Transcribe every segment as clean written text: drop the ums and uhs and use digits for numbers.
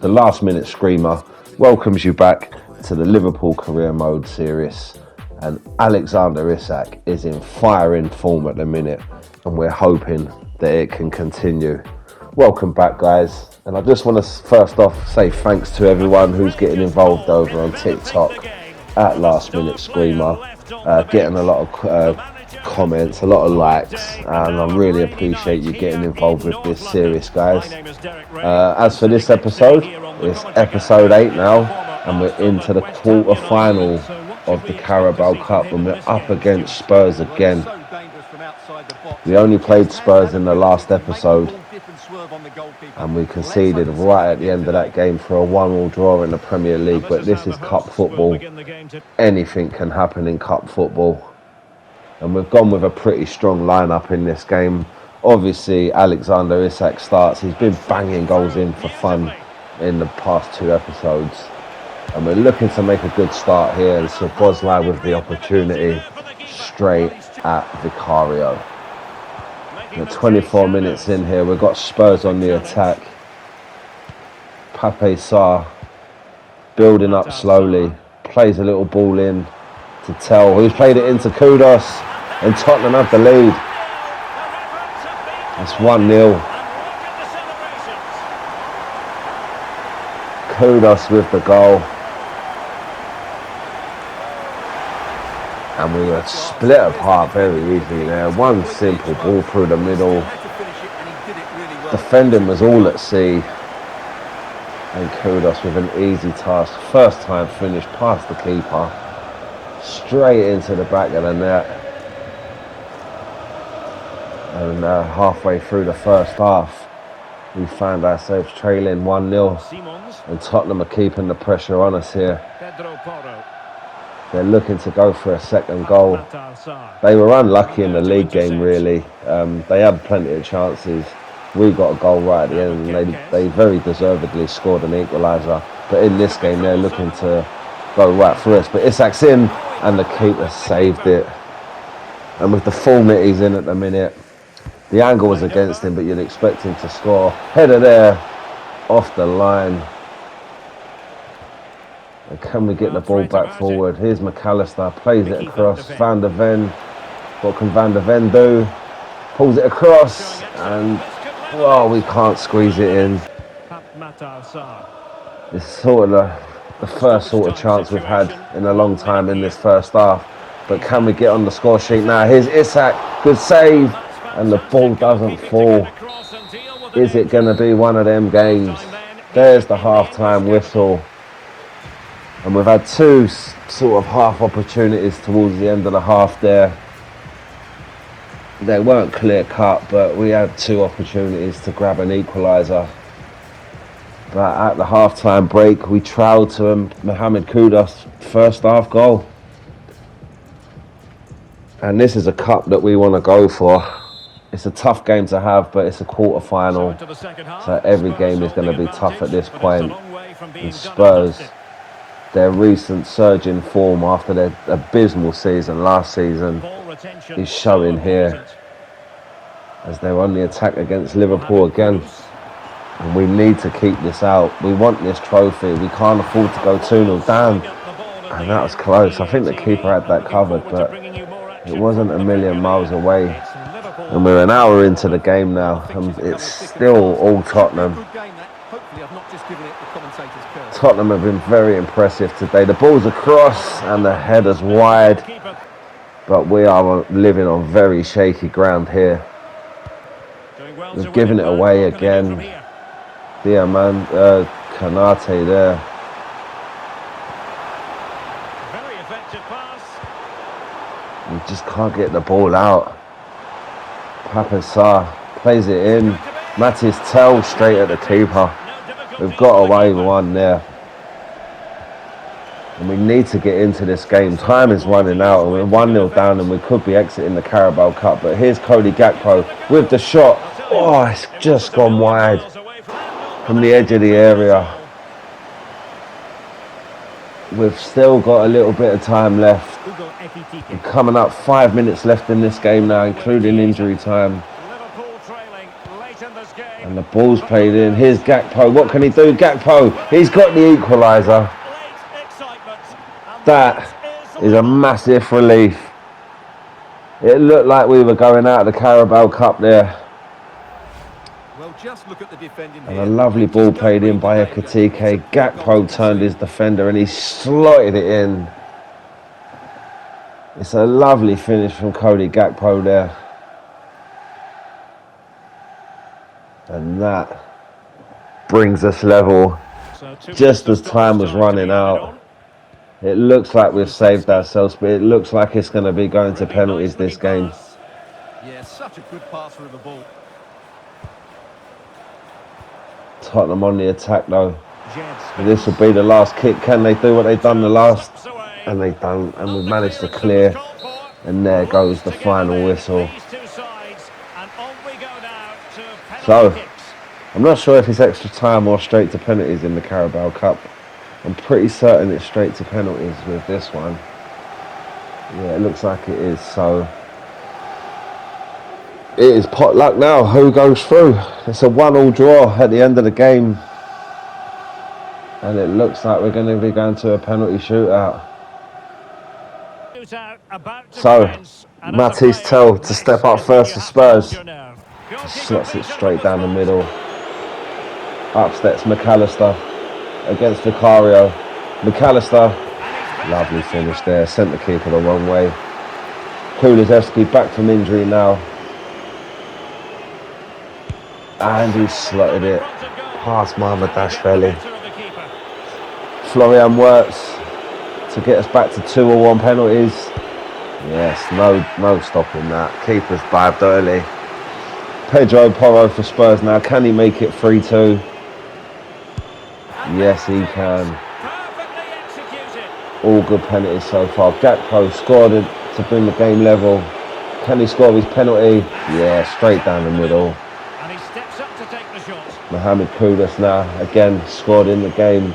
the last minute screamer, welcomes you back to the Liverpool career mode series. And Alexander Isak is in firing form at the minute, and we're hoping that it can continue. Welcome back, guys. And I just want to first off say thanks to everyone who's getting involved over on Tik Tok at Last Minute Screamer, getting a lot of comments, a lot of likes, and I really appreciate you getting involved with this series, guys. As for this episode, it's episode 8 now, and we're into the quarter final of the Carabao Cup, and we're up against Spurs again. We only played Spurs in the last episode, and we conceded right at the end of that game for a 1-1 draw in the Premier League. But this is cup football. Anything can happen in cup football. And we've gone with a pretty strong lineup in this game. Obviously, Alexander Isak starts. He's been banging goals in for fun in the past 2 episodes. And we're looking to make a good start here. And so Boslai with the opportunity straight at Vicario. We're 24 minutes in here. We've got Spurs on the attack. Pape Sarr building up slowly. Plays a little ball in to Tell, who's played it into Kudos, and Tottenham have the lead. It's 1-0. Kudos with the goal. And we were split apart very easily there. One simple ball through the middle. Defending was all at sea. And Kudos with an easy task. First time finish past the keeper. Straight into the back of the net. And halfway through the first half, we found ourselves trailing 1-0. And Tottenham are keeping the pressure on us here. They're looking to go for a second goal. They were unlucky in the league game, really. They had plenty of chances. We got a goal right at the end, and they very deservedly scored an equaliser. But in this game, they're looking to go right through us. But Isak's in, and the keeper saved it. And with the form that he's in at the minute, the angle was against him, but you'd expect him to score. Header there, off the line. And can we get the ball back forward? Here's McAllister, plays it across. Van der Ven, what can Van der Ven do? Pulls it across, and well, we can't squeeze it in. It's sort of the first sort of chance we've had in a long time in this first half. But can we get on the score sheet now? Here's Isak, good save, and the ball doesn't fall. Is it going to be one of them games? There's the half-time whistle. And we've had 2 sort of half opportunities towards the end of the half there. They weren't clear cut, but we had 2 opportunities to grab an equaliser. But at the half-time break, we trailed to Mohamed Kudus' first half goal. And this is a cup that we want to go for. It's a tough game to have, but it's a quarter-final. So every game is going to be tough at this point. And Spurs, their recent surge in form after their abysmal season last season, is showing here as they're on the attack against Liverpool again. And we need to keep this out. We want this trophy. We can't afford to go 2-0 down. And that was close. I think the keeper had that covered, but it wasn't a million miles away. And we're an hour into the game now, and it's still all Tottenham. Tottenham have been very impressive today. The ball's across and the header's wide, but we are living on very shaky ground here. We've given it away again. Diamant, Kanate there. We just can't get the ball out. Pape Sarr plays it in. Matis Tell straight at the keeper. We've got away with one there. And we need to get into this game. Time is running out, and we're 1-0 down, and we could be exiting the Carabao Cup. But here's Cody Gakpo with the shot. Oh, it's just gone wide from the edge of the area. We've still got a little bit of time left. We're coming up 5 minutes left in this game now, including injury time. And And the ball's played in. Here's Gakpo. What can he do? Gakpo. He's got the equaliser. That is a massive relief. It looked like we were going out of the Carabao Cup there. Well, just look at the defending and a lovely ball played in by Ekitike. Gakpo turned his defender and he slotted it in. It's a lovely finish from Cody Gakpo there. And that brings us level just as time was running out. It looks like we've saved ourselves, but it looks like it's going to be going to penalties this game. Yeah, such a good pass through the ball. Tottenham on the attack though. This will be the last kick. Can they do what they've done the last? And they don't. And we've managed to clear. And there goes the final whistle. So, I'm not sure if it's extra time or straight to penalties in the Carabao Cup. I'm pretty certain it's straight to penalties with this one. Yeah, it looks like it is. So, it is pot luck now. Who goes through? It's a 1-1 draw at the end of the game. And it looks like we're going to be going to a penalty shootout. So, Matisse Tell to step up first for Spurs. Slots it straight down the middle. Up steps McAllister against Vicario. McAllister, lovely finish there. Sent the keeper the wrong way. Kulusevski back from injury now. And he slotted it past Mamardashvili. Florian Wirtz to get us back to 2-1 penalties. Yes, no stopping that. Keeper's dived early. Pedro Porro for Spurs now. Can he make it 3-2? Yes, he can. All good penalties so far. Gakpo scored it to bring the game level. Can he score his penalty? Yeah, straight down the middle. Mohamed Kudus now, again, scored in the game.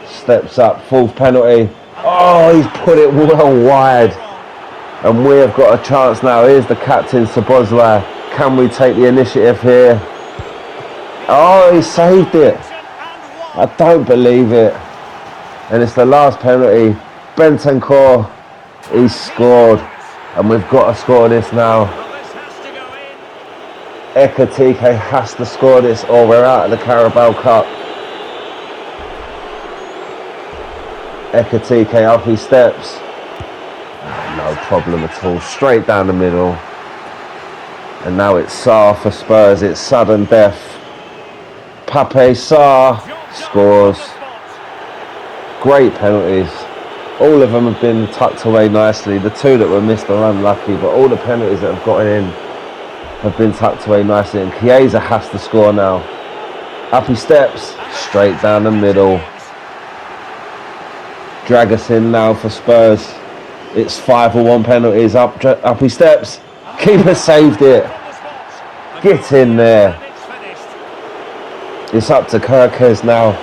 Steps up, fourth penalty. Oh, he's put it well wide. And we have got a chance now. Here's the captain, Szoboszlai. Can we take the initiative here? Oh, he saved it. I don't believe it. And it's the last penalty. Bentancur, he scored. And we've got to score this now. Ekitike has to score this or we're out of the Carabao Cup. Ekitike up he steps. No problem at all. Straight down the middle. And now it's Sarr for Spurs. It's sudden death. Pape Sarr scores. Great penalties. All of them have been tucked away nicely. The two that were missed are unlucky, but all the penalties that have gotten in have been tucked away nicely. And Chiesa has to score now. Up he steps. Straight down the middle. Drag us in now for Spurs. It's 5-1 penalties. Up he steps. Keeper saved it. Get in there. It's up to Kirkes now.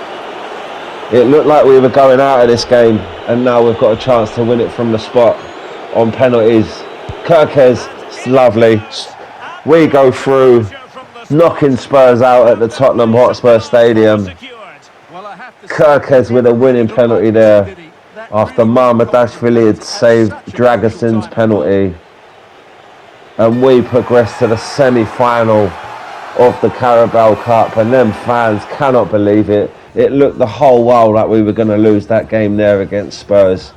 It looked like we were going out of this game, and now we've got a chance to win it from the spot on penalties. Kirkes, it's lovely. We go through, knocking Spurs out at the Tottenham Hotspur Stadium. Kirkes with a winning penalty there after Mamardashvili had saved Dragoson's penalty. And we progress to the semi-final of the Carabao Cup, and them fans cannot believe it. It looked the whole while like we were going to lose that game there against Spurs,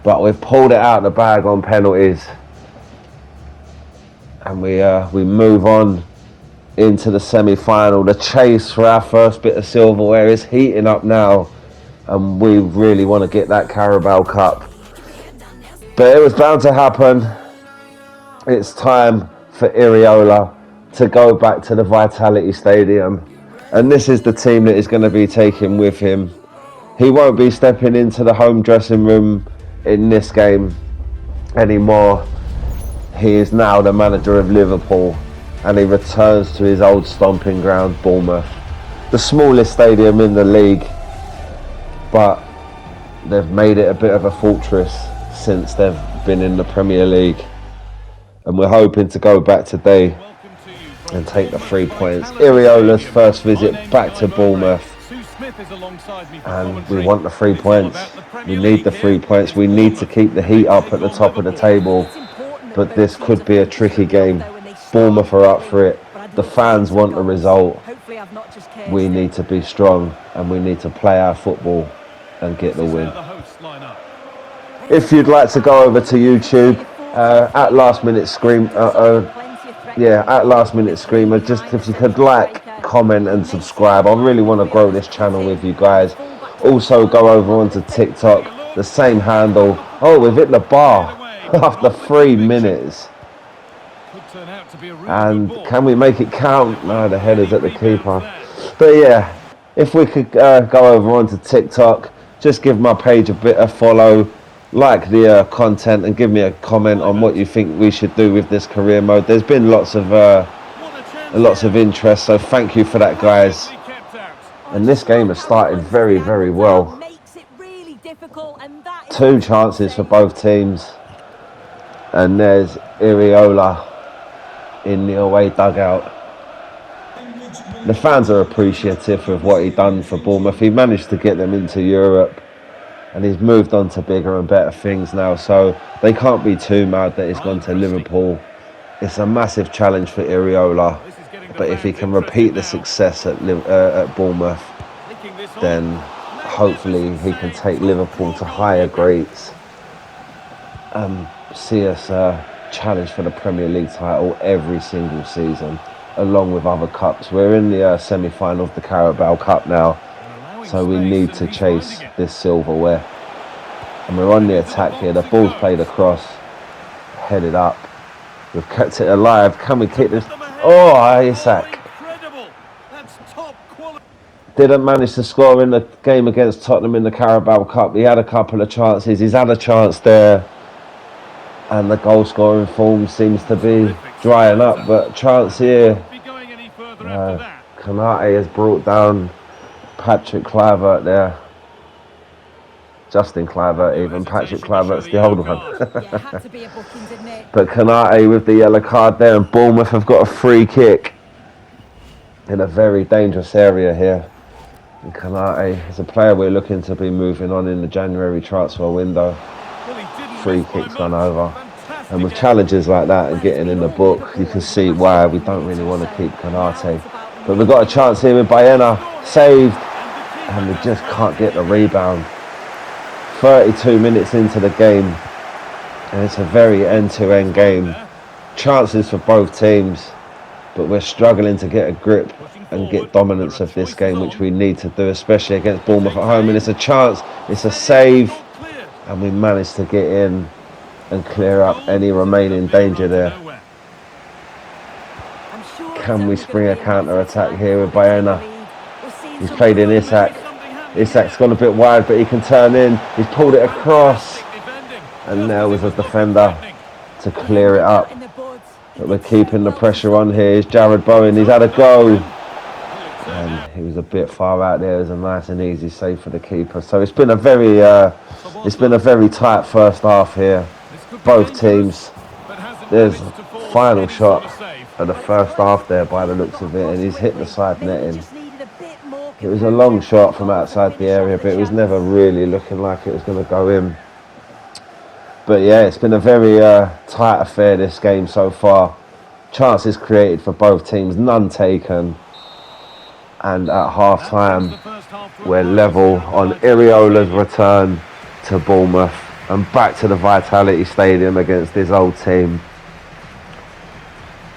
but we've pulled it out of the bag on penalties, and we move on into the semi-final. The chase for our first bit of silverware is heating up now, and we really want to get that Carabao Cup, but it was bound to happen. It's time for Iraola to go back to the Vitality Stadium. And this is the team that is going to be taken with him. He won't be stepping into the home dressing room in this game anymore. He is now the manager of Liverpool, and he returns to his old stomping ground, Bournemouth. The smallest stadium in the league, but they've made it a bit of a fortress since they've been in the Premier League. And we're hoping to go back today and take the 3 points. Iraola's first visit back to Bournemouth, and we want the 3 points. We need the 3 points. We need to keep the heat up at the top of the table, but this could be a tricky game. Bournemouth are up for it. The fans want the result. We need to be strong, and we need to play our football and get the win. If you'd like to go over to YouTube, at Last Minute Scream, at Last Minute Screamer, just if you could like, comment and subscribe. I really want to grow this channel with you guys. Also go over onto TikTok, the same handle. Oh, we've hit the bar after 3 minutes. And can we make it count? No, the header's at the keeper. But yeah, if we could go over onto TikTok, just give my page a bit of follow, like the content, and give me a comment on what you think we should do with this career mode. There's been lots of interest, so thank you for that, guys. And this game has started very, very well. 2 chances for both teams, and there's Iraola in the away dugout. The fans are appreciative of what he done for Bournemouth. He managed to get them into Europe, and he's moved on to bigger and better things now, so they can't be too mad that he's gone to Liverpool. It's a massive challenge for Iraola, but if he can repeat the success at Bournemouth, then hopefully he can take Liverpool to higher grades and see us challenge for the Premier League title every single season, along with other cups. We're in the semi-final of the Carabao Cup now, so we need to chase this silverware. And we're on the attack here. The ball's played across, headed up. We've kept it alive. Can we keep this? Oh, Isak didn't manage to score in the game against Tottenham in the Carabao Cup. He had a couple of chances. He's had a chance there, and the goal scoring form seems to be drying up. But chance here. Kanate has brought down Patrick Kluivert there. Justin Kluivert, even Patrick Kluivert's the older one. But Kanate with the yellow card there, and Bournemouth have got a free kick in a very dangerous area here. And Kanate is a player we're looking to be moving on in the January transfer window. Free kicks gone over. And with challenges like that and getting in the book, you can see why we don't really want to keep Kanate. But we've got a chance here with Baena, saved, and we just can't get the rebound. 32 minutes into the game, and it's a very end-to-end game. Chances for both teams, but we're struggling to get a grip and get dominance of this game, which we need to do, especially against Bournemouth at home. And it's a chance, it's a save, and we managed to get in and clear up any remaining danger there. Can we spring a counter-attack here with Baena? He's played in Isak. Isak's gone a bit wide, but he can turn in. He's pulled it across, and there was a defender to clear it up. But we're keeping the pressure on here. Here's Jared Bowen. He's had a go, and he was a bit far out there. It was a nice and easy save for the keeper. So it's been a very tight first half here. Both teams. There's a final shot of the first half there by the looks of it, and he's hit the side netting. It was a long shot from outside the area, but it was never really looking like it was going to go in. But yeah, it's been a very tight affair, this game so far. Chances created for both teams, none taken. And at half-time, we're level on Iraola's return to Bournemouth and back to the Vitality Stadium against his old team.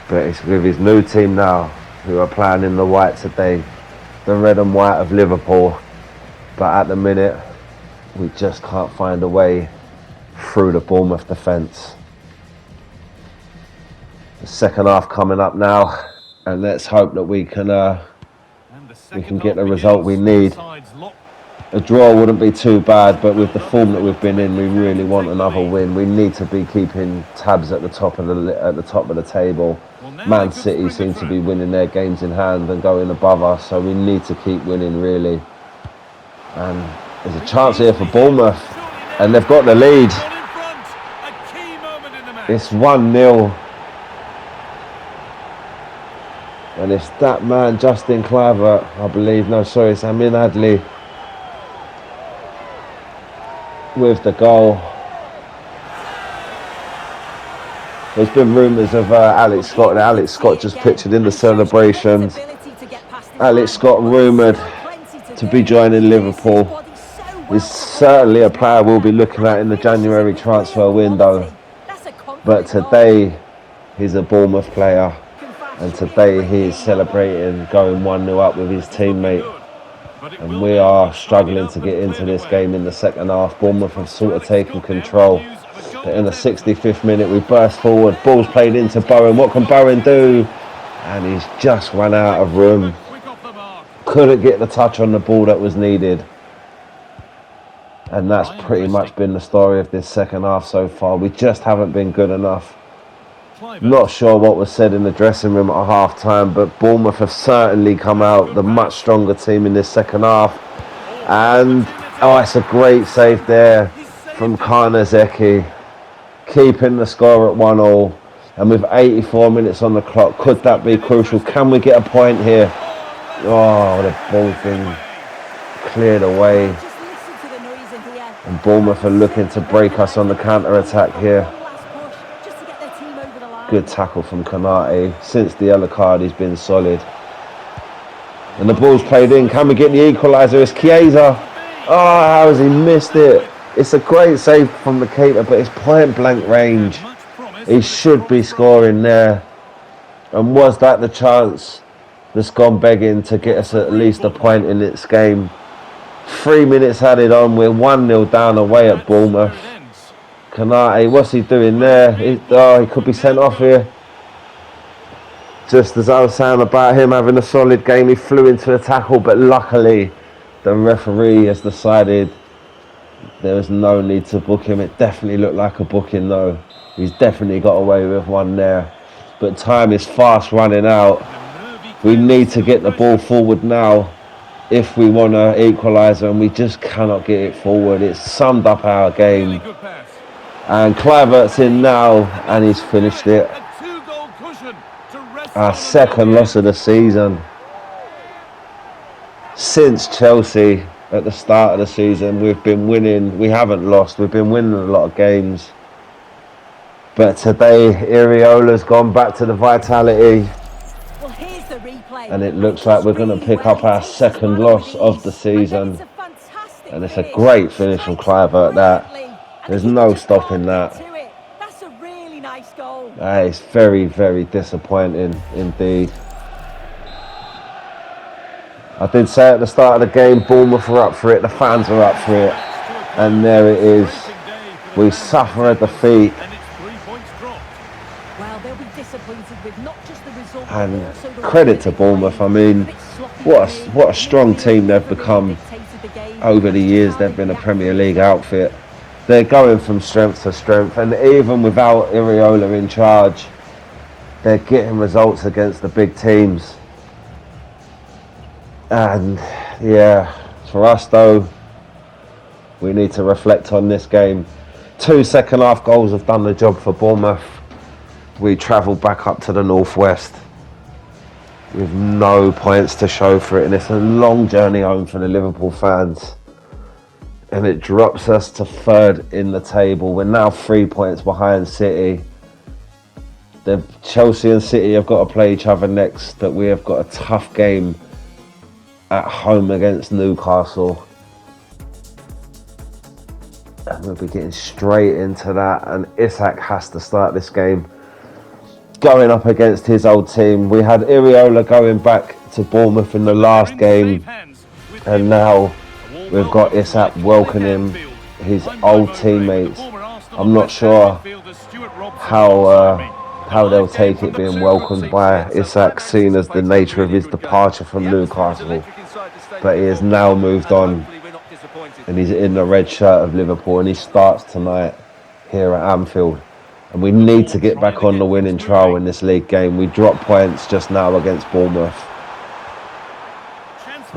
But it's with his new team now, who are playing in the white today. The red and white of Liverpool, but at the minute we just can't find a way through the Bournemouth defence. The second half coming up now, and let's hope that we can get the result we need. A draw wouldn't be too bad, but with the form that we've been in, we really want another win. We need to be keeping tabs at the top of the table. Man City seem to be winning their games in hand and going above us, so we need to keep winning, really. And there's a chance here for Bournemouth, and they've got the lead. It's 1-0. And it's that man, Justin Kluivert, I believe. No, sorry, it's Amin Adli with the goal. There's been rumours of Alex Scott, and Alex Scott just pictured in the celebrations. Alex Scott rumoured to be joining Liverpool. He's certainly a player we'll be looking at in the January transfer window. But today, he's a Bournemouth player. And today, he is celebrating going 1-0 up with his teammate. And we are struggling to get into this game in the second half. Bournemouth have sort of taken control. But in the 65th minute, we burst forward. Ball's played into Bowen. What can Bowen do? And he's just run out of room. Couldn't get the touch on the ball that was needed. And that's pretty much been the story of this second half so far. We just haven't been good enough. Not sure what was said in the dressing room at half time, but Bournemouth have certainly come out the much stronger team in this second half. And it's a great save there from Karnazeki, keeping the score at 1-1. And with 84 minutes on the clock, could that be crucial? Can we get a point here? Oh, the ball's been cleared away. And Bournemouth are looking to break us on the counter-attack here. Good tackle from Konate. Since the yellow card, he's been solid. And the ball's played in. Can we get the equaliser? It's Chiesa. Oh, how has he missed it? It's a great save from the keeper, but it's point blank range. He should be scoring there. And was that the chance that's gone begging to get us at least a point in this game? 3 minutes added on. We're 1-0 down away at Bournemouth. Konate, what's he doing there? He could be sent off here. Just as I was saying about him having a solid game, he flew into a tackle, but luckily the referee has decided there was no need to book him. It definitely looked like a booking though. He's definitely got away with one there. But time is fast running out. We need to get the ball forward now if we want to equalise, and we just cannot get it forward. It's summed up our game. And Kluivert's in now, and he's finished it. Our second loss of the season. Since Chelsea at the start of the season, we've been winning. We haven't lost. We've been winning a lot of games. But today, Iraola's gone back to the vitality. And it looks like we're going to pick up our second loss of the season. And it's a great finish from Kluivert, that. There's no stopping that. That's a really nice goal. It's very, very disappointing indeed. I did say at the start of the game, Bournemouth are up for it, the fans are up for it. And there it is. We suffer a defeat. Well, they'll be disappointed with not just the result, and credit to Bournemouth. I mean, what a strong team they've become over the years. They've been a Premier League outfit. They're going from strength to strength, and even without Iraola in charge, they're getting results against the big teams. And yeah, for us though, we need to reflect on this game. 2 second half goals have done the job for Bournemouth. We travelled back up to the northwest with no points to show for it, and it's a long journey home for the Liverpool fans. And it drops us to third in the table. We're now 3 points behind City. The Chelsea and City have got to play each other next, but we have got a tough game at home against Newcastle. And we'll be getting straight into that, and Isak has to start this game going up against his old team. We had Iraola going back to Bournemouth in the last game, and now we've got Isak welcoming his old teammates. I'm not sure how they'll take it being welcomed by Isak, seen as the nature of his departure from Newcastle. But he has now moved on, and he's in the red shirt of Liverpool, and he starts tonight here at Anfield. And we need to get back on the winning trail in this league game. We dropped points just now against Bournemouth.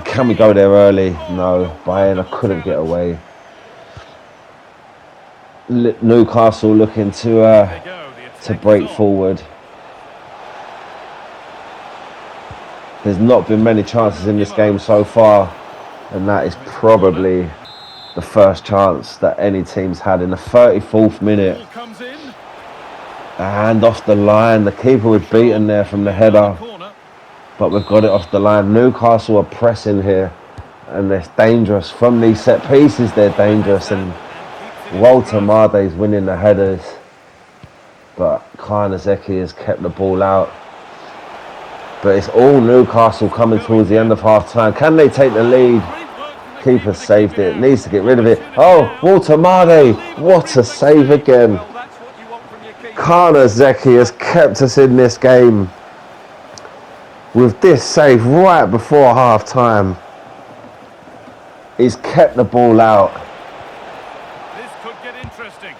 Can we go there early? No. Bayern couldn't get away. Newcastle looking to break forward. There's not been many chances in this game so far, and that is probably the first chance that any team's had in the 34th minute. A hand off the line. The keeper was beaten there from the header, but we've got it off the line. Newcastle are pressing here, and they're dangerous. From these set pieces, they're dangerous, and Walter Marde's winning the headers, but Karnazeki has kept the ball out. But it's all Newcastle coming towards the end of half time. Can they take the lead? Keeper saved it. Needs to get rid of it. Oh, Walter Marde. What a save again. Karnazeki has kept us in this game with this save right before half time. He's kept the ball out. This could get interesting.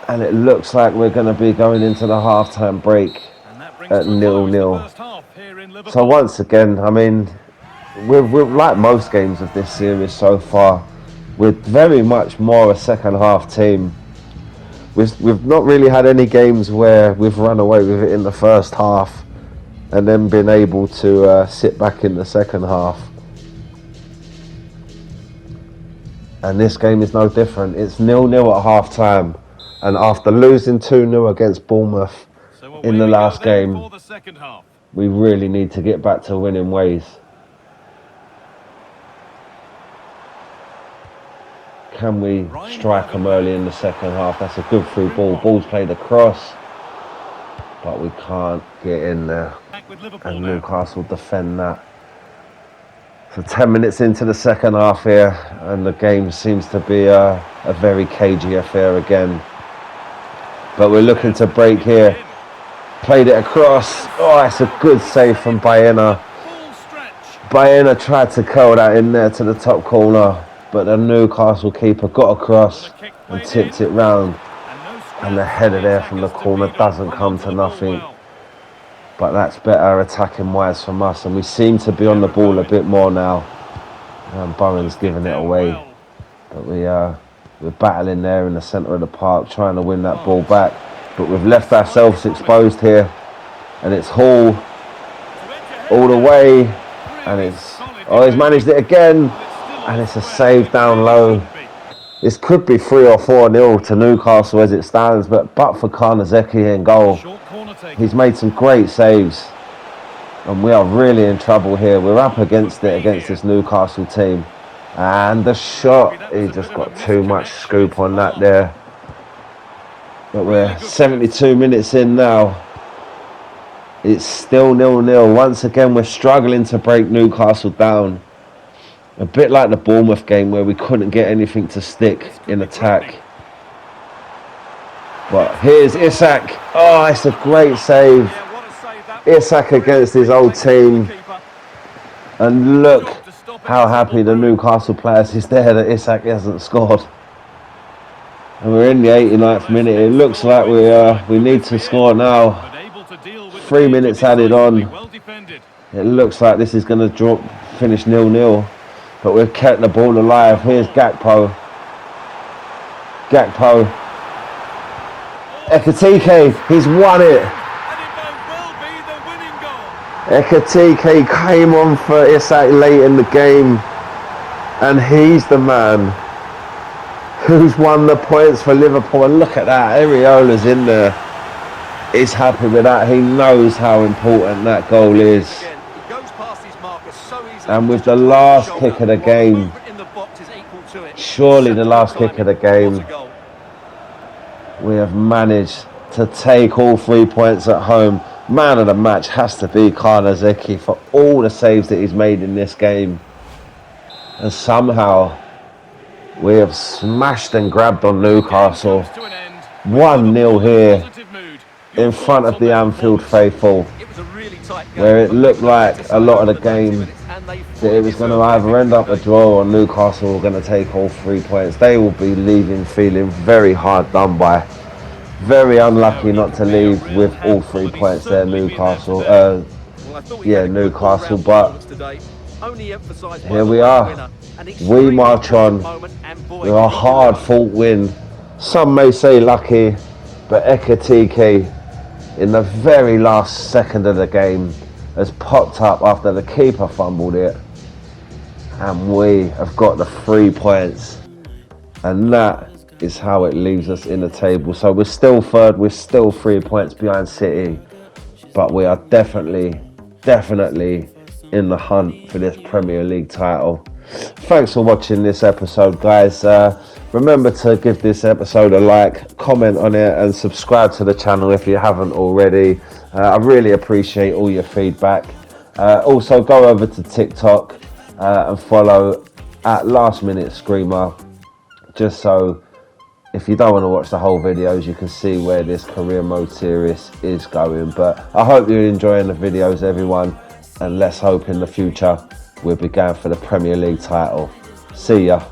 And it looks like we're going to be going into the half-time break at 0-0. So once again, I mean, we're like most games of this series so far, we're very much more a second-half team. We've not really had any games where we've run away with it in the first half and then been able to sit back in the second half. And this game is no different. It's 0-0 at half-time. And after losing 2-0 against Bournemouth in the last game, we really need to get back to winning ways. Can we strike them early in the second half? That's a good through ball. Ball's played across, but we can't get in there. And Newcastle defend that. So 10 minutes into the second half here, and the game seems to be a very cagey affair again. But we're looking to break here. Played it across. Oh, it's a good save from Baena. Baena tried to curl that in there to the top corner, but the Newcastle keeper got across and tipped it round. And the header there from the corner doesn't come to nothing. But that's better attacking wise from us, and we seem to be on the ball a bit more now. Bowen's giving it away, but we're battling there in the centre of the park, trying to win that ball back. But we've left ourselves exposed here, and it's Hall all the way, and he's managed it again, and it's a save down low. This could be 3 or 4-0 to Newcastle as it stands, but for Karnazeki in goal, he's made some great saves, and we are really in trouble here. We're up against it against this Newcastle team, and the shot, he just got too much scoop on that there. But we're 72 minutes in now. It's still 0-0. Once again, we're struggling to break Newcastle down. A bit like the Bournemouth game where we couldn't get anything to stick in attack. But here's Isak. Oh, it's a great save. Isak against his old team. And look how happy the Newcastle players is there that Isak hasn't scored. And we're in the 89th minute. It looks like we need to score now. 3 minutes added on. It looks like this is going to finish 0-0. But we've kept the ball alive. Here's Gakpo. Ekitike, he's won it. Ekitike came on for Isak late in the game, and he's the man who's won the points for Liverpool. And look at that, Iraola's in there. He's happy with that. He knows how important that goal is. And with the last kick of the game, surely the last kick of the game, we have managed to take all 3 points at home. Man of the match has to be Karnazeki for all the saves that he's made in this game. And somehow we have smashed and grabbed on Newcastle. 1-0 here in front of the Anfield faithful, where it looked like a lot of the game that it was going to either end up a draw or Newcastle were going to take all 3 points. They will be leaving feeling very hard done by. Very unlucky not to leave with all 3 points there, Newcastle. Newcastle, but here we are. We march on with a hard-fought win. Some may say lucky, but Ekitike in the very last second of the game has popped up after the keeper fumbled it, and we have got the 3 points, and that is how it leaves us in the table. So we're still third, we're still 3 points behind City, but we are definitely in the hunt for this Premier League title. Thanks for watching this episode, guys. Remember to give this episode a like, comment on it, and subscribe to the channel if you haven't already. I really appreciate all your feedback. Also, go over to TikTok and follow at Last Minute Screamer, just so if you don't want to watch the whole videos, you can see where this career mode series is going. But I hope you're enjoying the videos, everyone, and let's hope in the future we'll be going for the Premier League title. See ya.